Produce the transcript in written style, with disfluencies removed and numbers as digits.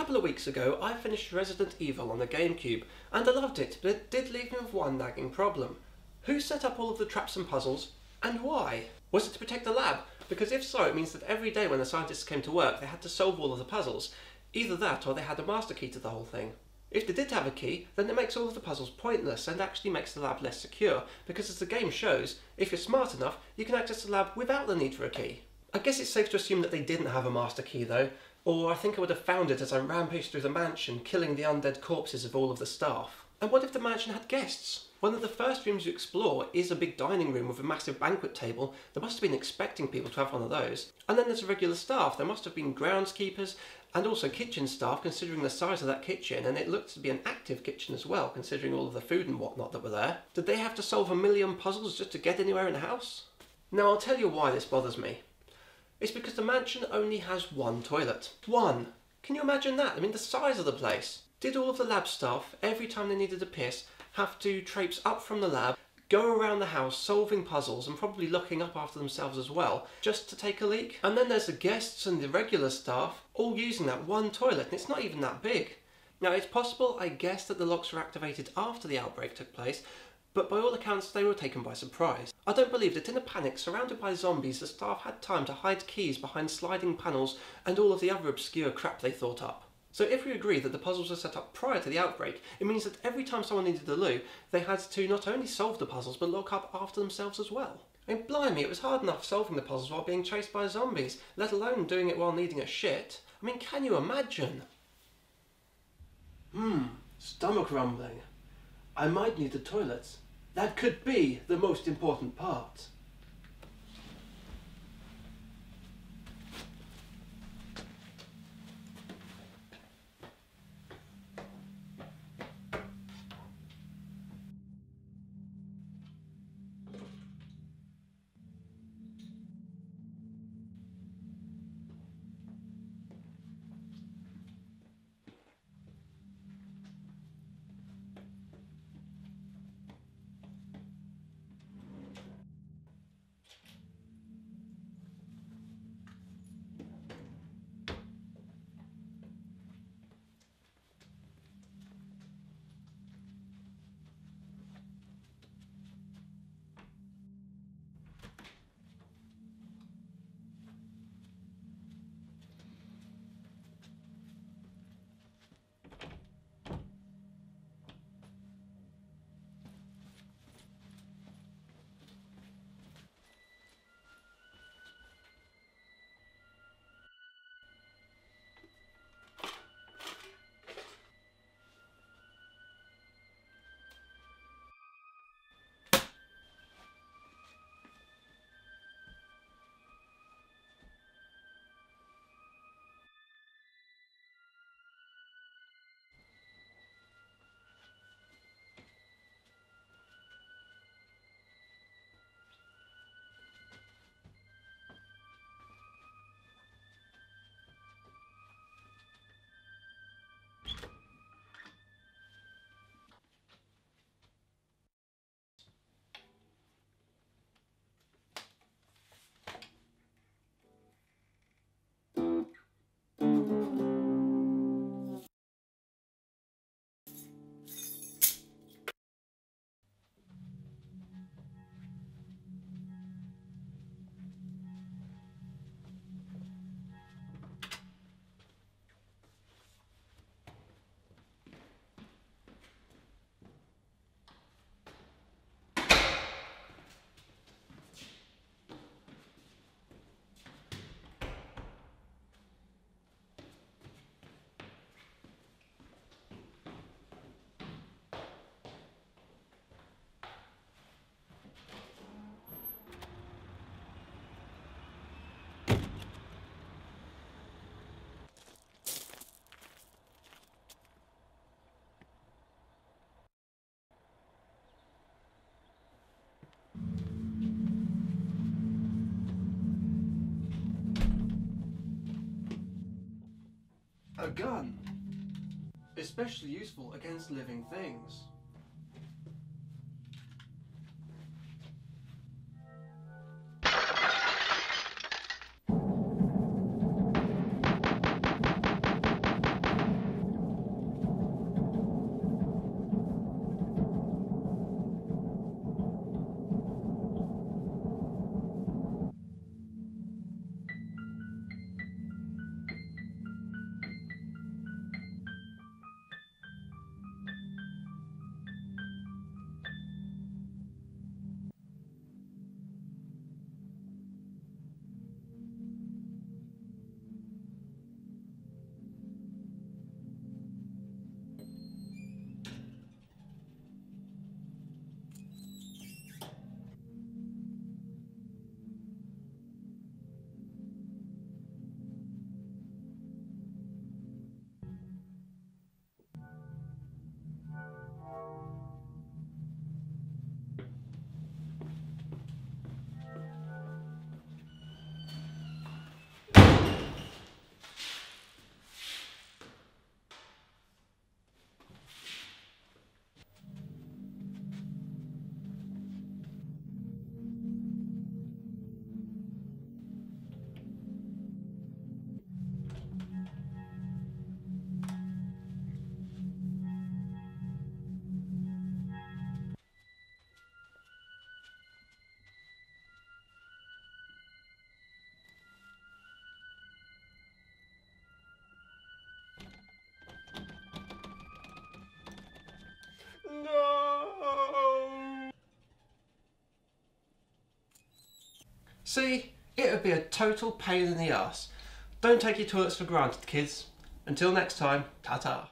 couple of weeks ago, I finished Resident Evil on the GameCube, and I loved it, but it did leave me with one nagging problem. Who set up all of the traps and puzzles, and why? Was it to protect the lab? Because if so, it means that every day when the scientists came to work, they had to solve all of the puzzles. Either that, or they had a master key to the whole thing. If they did have a key, then it makes all of the puzzles pointless and actually makes the lab less secure, because as the game shows, if you're smart enough, you can access the lab without the need for a key. I guess it's safe to assume that they didn't have a master key though, or I think I would have found it as I rampaged through the mansion, killing the undead corpses of all of the staff. And what if the mansion had guests? One of the first rooms you explore is a big dining room with a massive banquet table. They must have been expecting people to have one of those. And then there's the regular staff. There must have been groundskeepers and also kitchen staff, considering the size of that kitchen, and it looked to be an active kitchen as well, considering all of the food and whatnot that were there. Did they have to solve a million puzzles just to get anywhere in the house? Now I'll tell you why this bothers me. It's because the mansion only has one toilet. One! Can you imagine that? I mean, the size of the place. Did all of the lab staff, every time they needed a piss, have to traipse up from the lab, go around the house solving puzzles and probably looking up after themselves as well, just to take a leak? And then there's the guests and the regular staff, all using that one toilet, and it's not even that big. Now, it's possible, I guess, that the locks were activated after the outbreak took place, but by all accounts they were taken by surprise. I don't believe that in a panic, surrounded by zombies, the staff had time to hide keys behind sliding panels and all of the other obscure crap they thought up. So if we agree that the puzzles were set up prior to the outbreak, it means that every time someone needed a loo, they had to not only solve the puzzles, but lock up after themselves as well. I mean, blimey, it was hard enough solving the puzzles while being chased by zombies, let alone doing it while needing a shit. I mean, can you imagine? Stomach rumbling. I might need the toilets. That could be the most important part. A gun. Especially useful against living things. See, it would be a total pain in the arse. Don't take your toilets for granted, kids. Until next time, ta-ta.